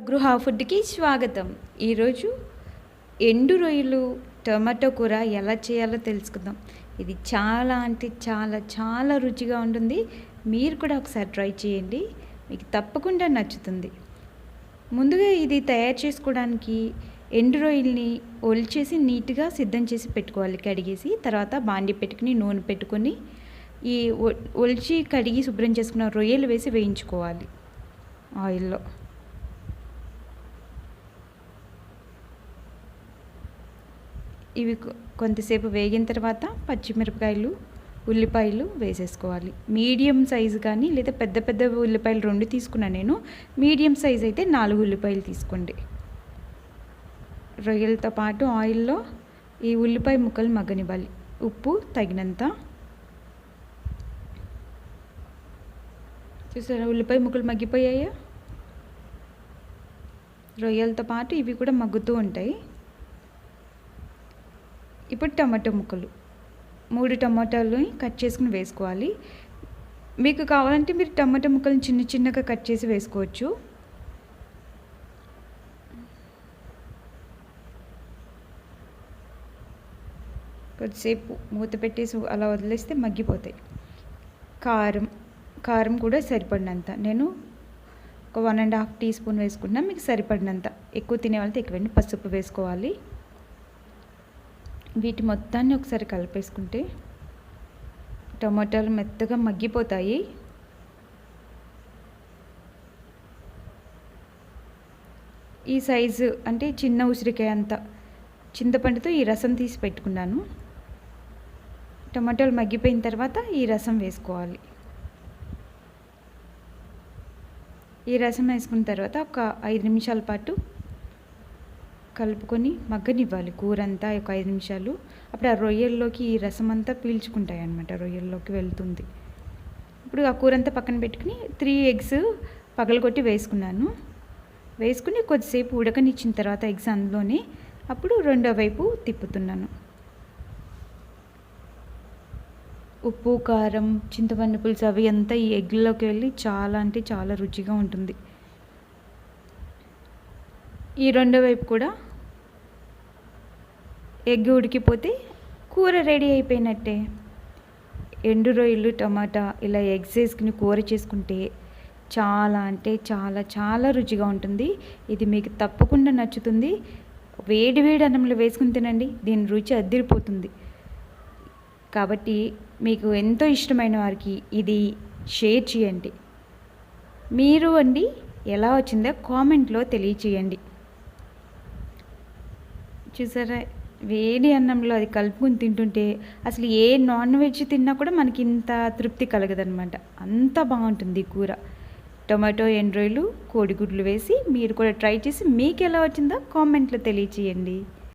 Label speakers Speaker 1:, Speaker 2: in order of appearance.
Speaker 1: గృహ ఫుడ్కి స్వాగతం. ఈరోజు ఎండు రొయ్యలు టొమాటో కూర ఎలా చేయాలో తెలుసుకుందాం. ఇది చాలా అంటే చాలా చాలా రుచిగా ఉంటుంది. మీరు కూడా ఒకసారి ట్రై చేయండి, మీకు తప్పకుండా నచ్చుతుంది. ముందుగా ఇది తయారు చేసుకోవడానికి ఎండు రొయ్యల్ని ఒలిచేసి నీట్గా సిద్ధం చేసి పెట్టుకోవాలి. కడిగేసి తర్వాత బాండి పెట్టుకుని నూనె పెట్టుకొని ఈ ఒలిచి కడిగి శుభ్రం చేసుకున్న రొయ్యలు వేసి వేయించుకోవాలి ఆయిల్లో. ఇవి కొంతసేపు వేగిన తర్వాత పచ్చిమిరపకాయలు, ఉల్లిపాయలు వేసేసుకోవాలి. మీడియం సైజు కానీ లేదా పెద్ద పెద్ద ఉల్లిపాయలు 2 తీసుకున్నాను నేను. మీడియం సైజు అయితే 4 ఉల్లిపాయలు తీసుకోండి. రొయ్యలతో పాటు ఆయిల్లో ఈ ఉల్లిపాయ ముక్కలు మగ్గనివ్వాలి. ఉప్పు తగినంత. చూసారా ఉల్లిపాయ ముక్కలు మగ్గిపోయాయా? రొయ్యలతో పాటు ఇవి కూడా మగ్గుతూ ఉంటాయి. ఇప్పుడు టమాటో ముక్కలు 3 టమాటాలని కట్ చేసుకుని వేసుకోవాలి. మీకు కావాలంటే మీరు టమాటో ముక్కలను చిన్న చిన్నగా కట్ చేసి వేసుకోవచ్చు. కొద్దిసేపు మూత పెట్టేసి అలా వదిలేస్తే మగ్గిపోతాయి. కారం కూడా సరిపడినంత. నేను ఒక 1.5 టీ స్పూన్ వేసుకున్నా, మీకు సరిపడినంత. ఎక్కువ తినే వాళ్ళతో ఎక్కువ. పసుపు వేసుకోవాలి. వీటి మొత్తాన్ని ఒకసారి కలిపేసుకుంటే టమాటాలు మెత్తగా మగ్గిపోతాయి. ఈ సైజు అంటే చిన్న ఉసిరికాయ అంత చింతపండుతో ఈ రసం తీసి పెట్టుకున్నాను. టమాటాలు మగ్గిపోయిన తర్వాత ఈ రసం వేసుకోవాలి. ఈ రసం వేసుకున్న తర్వాత ఒక 5 నిమిషాల పాటు కలుపుకొని మగ్గనివ్వాలి కూర అంతా. ఒక 5 నిమిషాలు. అప్పుడు ఆ రొయ్యల్లోకి ఈ రసం అంతా పీల్చుకుంటాయి అన్నమాట, రొయ్యల్లోకి వెళ్తుంది. ఇప్పుడు ఆ కూర అంతా పక్కన పెట్టుకుని 3 ఎగ్స్ పగలగొట్టి వేసుకున్నాను. వేసుకుని కొద్దిసేపు ఉడకనిచ్చిన తర్వాత ఎగ్స్ అందులోనే అప్పుడు రెండో వైపు తిప్పుతున్నాను. ఉప్పు, కారం, చింతపండు పులుసు అవి అంతా ఈ ఎగ్లోకి వెళ్ళి చాలా అంటే చాలా రుచిగా ఉంటుంది. ఈ రెండో వైపు కూడా ఎగ్ ఉడికిపోతే కూర రెడీ అయిపోయినట్టే. ఎండు రొయ్యలు, టమాటా ఇలా ఎగ్స్ వేసుకుని కూర చేసుకుంటే చాలా అంటే చాలా చాలా రుచిగా ఉంటుంది. ఇది మీకు తప్పకుండా నచ్చుతుంది. వేడి వేడి అన్నంలో వేసుకుని తినండి, దీని రుచి అదిరిపోతుంది. కాబట్టి మీకు ఎంతో ఇష్టమైన వారికి ఇది షేర్ చేయండి. మీరు ఎలా వచ్చిందో కామెంట్లో తెలియచేయండి. చూసారా, వేడి అన్నంలో అది కలుపుకొని తింటుంటే అసలు ఏ నాన్ వెజ్ తిన్నా కూడా మనకి ఇంత తృప్తి కలగదనమాట. అంత బాగుంటుంది కూర. టొమాటో, ఎండు రొయ్యలు, కోడిగుడ్లు వేసి మీరు కూడా ట్రై చేసి మీకు ఎలా వచ్చిందో కామెంట్లో తెలియచేయండి.